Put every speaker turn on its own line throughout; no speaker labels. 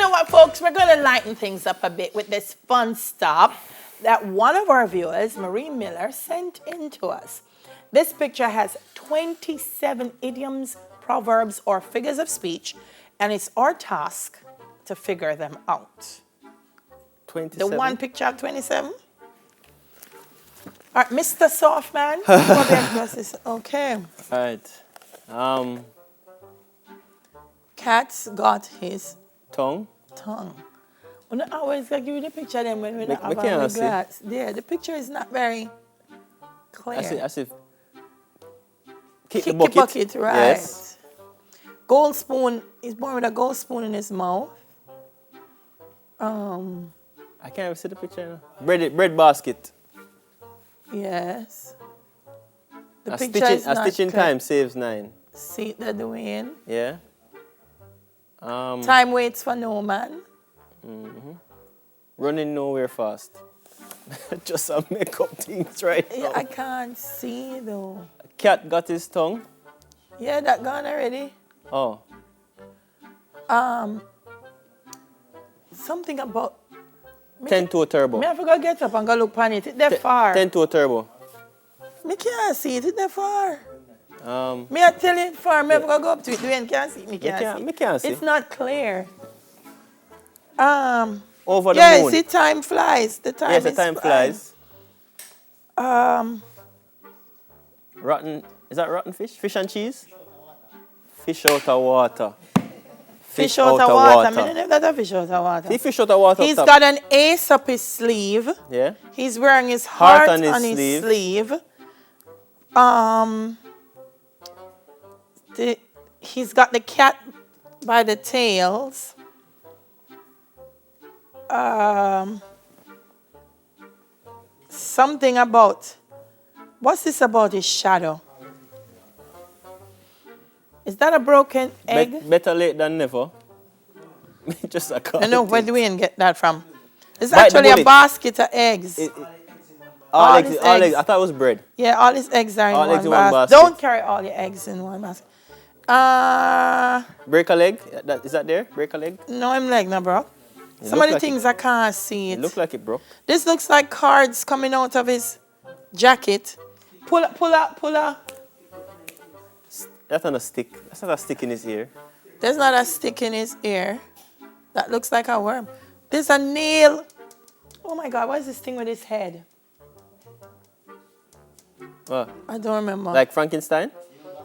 know what, folks? We're going to lighten things up a bit with this fun stuff that one of our viewers, Marie Miller, sent in to us. This picture has 27 idioms, proverbs, or figures of speech, and it's our task to figure them out.
27?
The one picture of 27? All right, Mr. Softman. Okay.
All right.
Cat's got his
Tongue.
We don't always give you the picture then when we don't have
can't
our
see.
glass. Yeah, the picture is not very clear.
I see.
Kick
the bucket.
right.
Yes.
Gold spoon. He's born with a gold spoon in his mouth.
I can't even see the picture. Bread basket.
Yes. The
A
picture is not
stitch in
clear.
time saves 9.
See the doing.
Yeah.
Time waits for no man.
Running nowhere fast. Just some makeup things right now.
Yeah, I can't see though.
Cat got his tongue.
Yeah, that gone already.
Oh.
Something about
10 to a turbo.
Me have to go get up and go look on it. It's that far.
10 to a turbo.
Me can't see it. It's that far. Me I tell it far. Me have to go up to it. Dwayne can't see. Me can't see. It's not clear.
Over the
yes,
moon.
the time flies. The time
flies. Rotten. Is that rotten fish? Fish and cheese? Fish out of water.
Fish out of water. I mean, that's a fish out of water.
See fish out of water.
He's got an ace up his sleeve.
Yeah.
He's wearing his heart on his sleeve. He's got the cat by the tails. Something about, what's this about his shadow? Is that a broken egg?
Better late than never. Just a
I know, where do we get that from? It's
Bite
actually a basket of eggs.
All eggs. I thought it was bread.
Yeah, all his eggs are in
all
one
eggs
basket.
In one basket.
Don't carry all your eggs in one basket.
Break a leg? Is that there? Break a leg?
No, I'm leg, no, bro. Some of the things I can't see.
It looks like it broke.
This looks like cards coming out of his jacket. Pull up.
That's not a stick. That's not a stick in his ear.
There's not a stick in his ear. That looks like a worm. There's a nail. Oh my God, what is this thing with his head?
What?
I don't remember.
Like Frankenstein?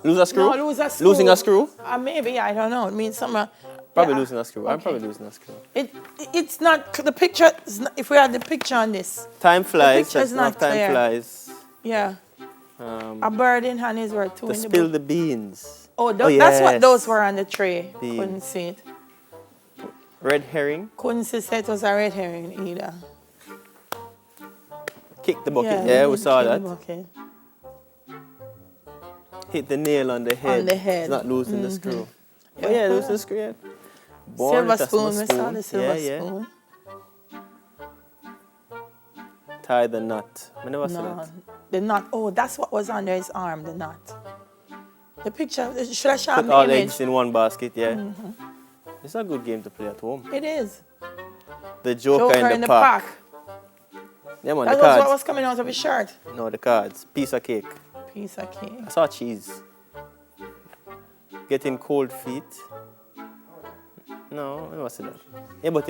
Lose a screw?
No, lose a screw.
Losing a screw?
Maybe, I don't know. It means something.
Probably losing a screw. Okay. I'm probably losing a screw.
It's not, the picture, if we had the picture on this.
Time flies.
The picture's not
time
clear.
flies.
Yeah. A bird in hand is worth two in the
spill
book.
the beans.
That's what those were on the tray.
Beans.
Couldn't see it.
Red herring.
Couldn't see it was a red herring either.
Kick the bucket. Yeah, we saw that.
Bucket.
Hit the nail on the head.
On the head.
It's not losing the screw. Oh yeah, losing the screw. Yeah.
Silver spoon. We saw the silver spoon.
Tie the knot. I never saw that.
The knot. Oh, that's what was under his arm, the knot. The picture, should I show the
Put all
image?
eggs in one basket, yeah. It's a good game to play at home.
It is.
The Joker in the park. Yeah, man,
that
the cards.
What was coming out of his shirt.
No, the cards. Piece of cake.
Piece of cake.
I saw cheese. Getting cold feet. No, I never see that. Yeah, but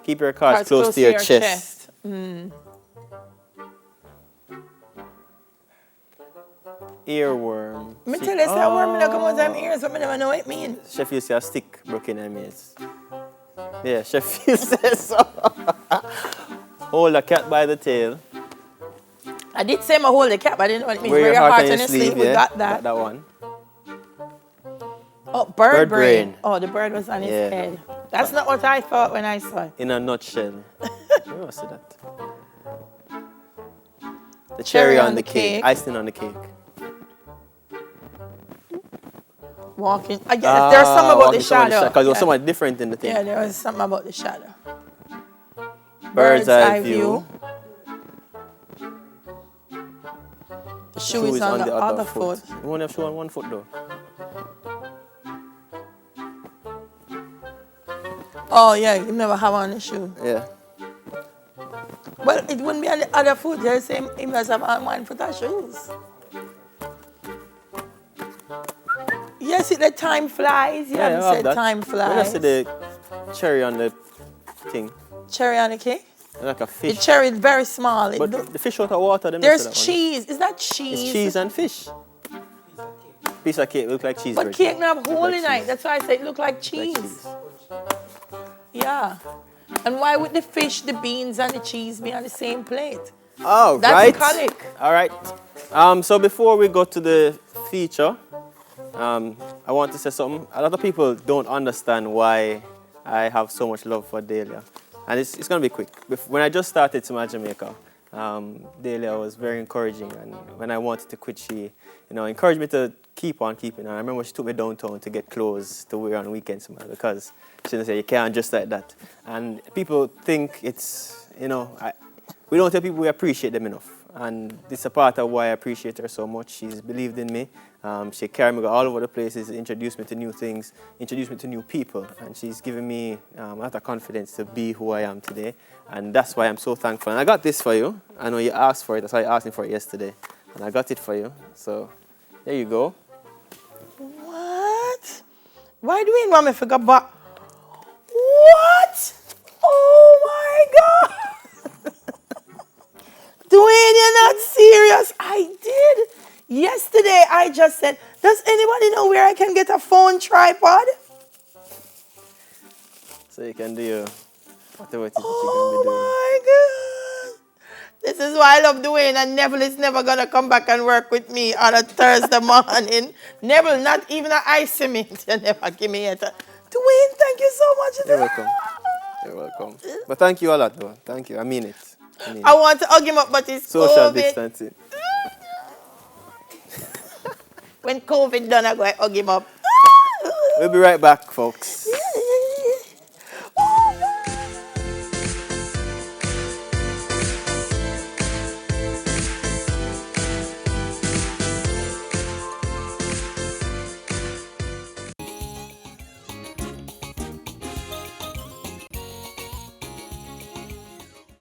keep your cards close to your chest. Earworm.
Me tell you, that worm come out of my ears, but I never know what it means.
Sheffield says a stick broken in my ears. Yeah, Sheffield says so. Hold a cat by the tail.
I did say I hold the cat, but I didn't know what it means.
Wear your heart on your sleeve.
We got that.
That one.
Oh, bird brain. Oh, the bird was on his head. That's not what I thought when I saw it.
In a nutshell. I see that. The cherry on the cake. Icing on the cake.
Walking. I guess there's something about the shadow.
Because there was something different in the thing.
Yeah, there was something about the shadow.
Bird's eye view.
The shoe is on the other foot.
You only have shoe on one foot though.
Oh, yeah, you never have on the shoe.
Yeah.
Well, it wouldn't be on the other foot. They say he must have on 1 foot of shoes. Yes, the time flies. You
Yeah,
haven't
I have
said
that.
time
When I
flies.
see the cherry on the thing,
Cherry on the cake?
like a
The
fish.
cherry is very small.
But the fish out of water, them
There's
say that one.
cheese. Is that cheese?
It's cheese and fish. Piece of cake look like cheese
But
bread.
cake not have hole
like
in it.
cheese.
That's why I say it look like
Like
cheese.
cheese.
Yeah. And why would the fish, the beans, and the cheese be on the same plate?
Oh,
That's
right.
colic.
All right. So before we go to the feature, I want to say something. A lot of people don't understand why I have so much love for Dahlia. And it's going to be quick. When I just started to my Jamaica, Dahlia was very encouraging. And when I wanted to quit, she encouraged me to keep on keeping. And I remember she took me downtown to get clothes to wear on weekends because she didn't say, you can't just like that. And people think it's, we don't tell people we appreciate them enough. And this is a part of why I appreciate her so much. She's believed in me. She carried me all over the places, introduced me to new things, introduced me to new people. And she's given me a lot of confidence to be who I am today. And that's why I'm so thankful. And I got this for you. I know you asked for it. That's why I asked me for it yesterday. And I got it for you. So there you go.
What? Why do we want me to forget about... What? Oh my God! Dwayne, you're not serious. I did. Yesterday, I just said, does anybody know where I can get a phone tripod?
So you can do whatever it is that
Oh
you're going to be doing.
my God. This is why I love Dwayne, and Neville is never going to come back and work with me on a Thursday morning. Neville, not even an ice mint. You never give me it. Dwayne, thank you so much.
You're welcome. You're welcome. But thank you a lot, though. Thank you. I mean it.
I want to hug him up, but it's
Social
COVID.
distancing.
When COVID done, I go and hug him up.
We'll be right back, folks.